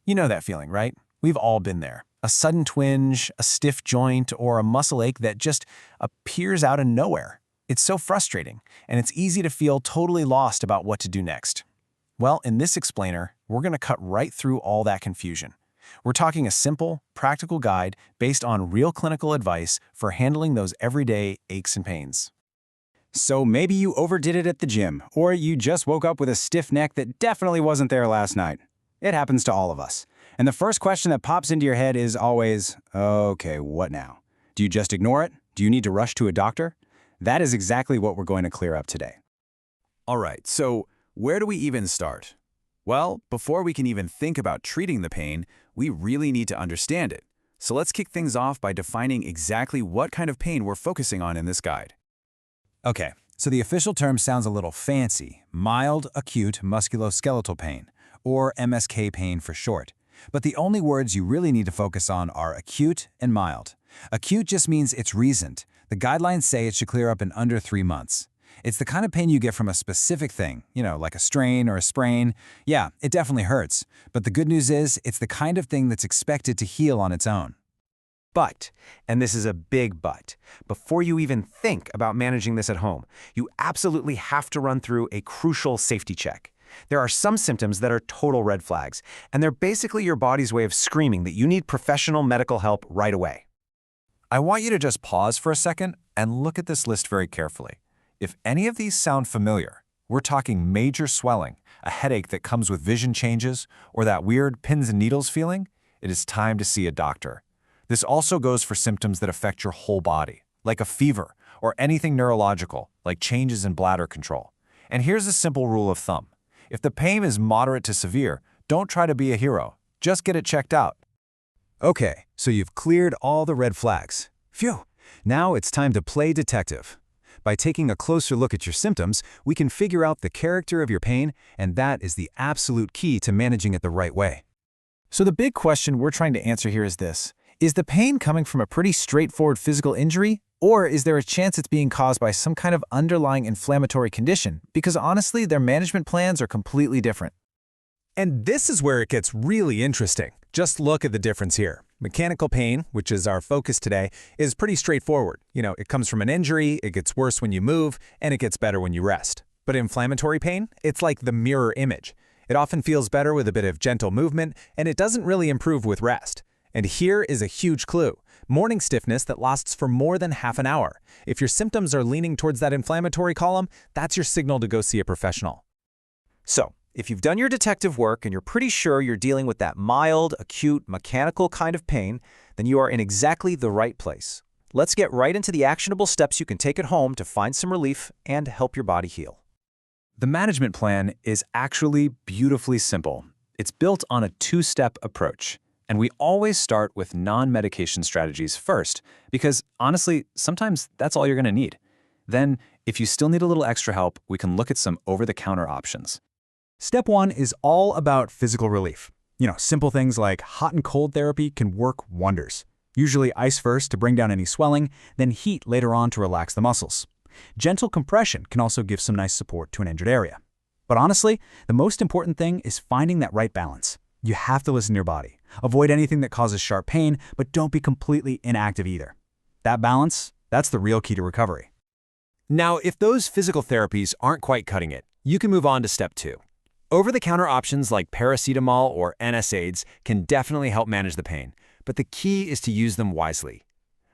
You know that feeling, right? We've all been there. A sudden twinge, a stiff joint, or a muscle ache that just appears out of nowhere. It's so frustrating, and it's easy to feel totally lost about what to do next. Well, in this explainer, we're going to cut right through all that confusion. We're talking a simple, practical guide based on real clinical advice for handling those everyday aches and pains. So maybe you overdid it at the gym, or you just woke up with a stiff neck that definitely wasn't there last night. It happens to all of us. And the first question that pops into your head is always, okay, what now? Do you just ignore it? Do you need to rush to a doctor? That is exactly what we're going to clear up today. All right, so where do we even start? Well, before we can even think about treating the pain, we really need to understand it. So let's kick things off by defining exactly what kind of pain we're focusing on in this guide. Okay, so the official term sounds a little fancy, mild acute musculoskeletal pain, or MSK pain for short. But the only words you really need to focus on are acute and mild. Acute just means it's recent. The guidelines say it should clear up in under 3 months. It's the kind of pain you get from a specific thing, like a strain or a sprain. Yeah, it definitely hurts. But the good news is, it's the kind of thing that's expected to heal on its own. But, and this is a big but, before you even think about managing this at home, you absolutely have to run through a crucial safety check. There are some symptoms that are total red flags, and they're basically your body's way of screaming that you need professional medical help right away. I want you to just pause for a second and look at this list very carefully. If any of these sound familiar, we're talking major swelling, a headache that comes with vision changes, or that weird pins and needles feeling, it is time to see a doctor. This also goes for symptoms that affect your whole body, like a fever, or anything neurological, like changes in bladder control. And here's a simple rule of thumb. If the pain is moderate to severe, don't try to be a hero. Just get it checked out. Okay, so you've cleared all the red flags. Phew! Now it's time to play detective. By taking a closer look at your symptoms, we can figure out the character of your pain, and that is the absolute key to managing it the right way. So the big question we're trying to answer here is this. Is the pain coming from a pretty straightforward physical injury, or is there a chance it's being caused by some kind of underlying inflammatory condition? Because honestly, their management plans are completely different. And this is where it gets really interesting. Just look at the difference here. Mechanical pain, which is our focus today, is pretty straightforward. It comes from an injury, it gets worse when you move, and it gets better when you rest. But inflammatory pain, it's like the mirror image. It often feels better with a bit of gentle movement, and it doesn't really improve with rest. And here is a huge clue. Morning stiffness that lasts for more than half an hour. If your symptoms are leaning towards that inflammatory column, that's your signal to go see a professional. So, if you've done your detective work and you're pretty sure you're dealing with that mild, acute, mechanical kind of pain, then you are in exactly the right place. Let's get right into the actionable steps you can take at home to find some relief and help your body heal. The management plan is actually beautifully simple. It's built on a two-step approach. And we always start with non-medication strategies first, because honestly, sometimes that's all you're going to need. Then, if you still need a little extra help, we can look at some over-the-counter options. Step 1 is all about physical relief. Simple things like hot and cold therapy can work wonders. Usually ice first to bring down any swelling, then heat later on to relax the muscles. Gentle compression can also give some nice support to an injured area. But honestly, the most important thing is finding that right balance. You have to listen to your body. Avoid anything that causes sharp pain, but don't be completely inactive either. That balance, that's the real key to recovery. Now, if those physical therapies aren't quite cutting it, you can move on to step 2. Over-the-counter options like paracetamol or NSAIDs can definitely help manage the pain, but the key is to use them wisely.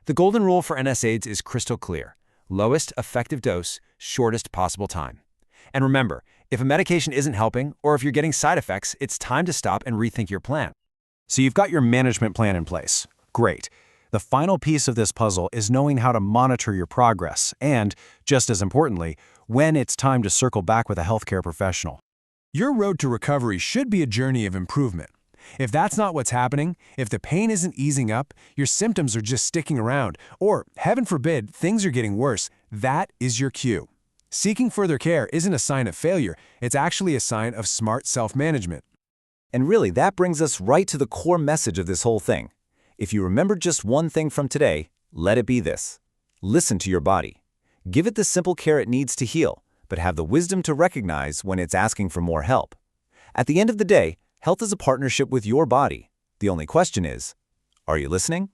The golden rule for NSAIDs is crystal clear. Lowest effective dose, shortest possible time. And remember, if a medication isn't helping, or if you're getting side effects, it's time to stop and rethink your plan. So you've got your management plan in place. Great. The final piece of this puzzle is knowing how to monitor your progress and, just as importantly, when it's time to circle back with a healthcare professional. Your road to recovery should be a journey of improvement. If that's not what's happening, if the pain isn't easing up, your symptoms are just sticking around, or, heaven forbid, things are getting worse, that is your cue. Seeking further care isn't a sign of failure, it's actually a sign of smart self-management. And really, that brings us right to the core message of this whole thing. If you remember just one thing from today, let it be this. Listen to your body. Give it the simple care it needs to heal, but have the wisdom to recognize when it's asking for more help. At the end of the day, Health is a partnership with your body. The only question is, are you listening?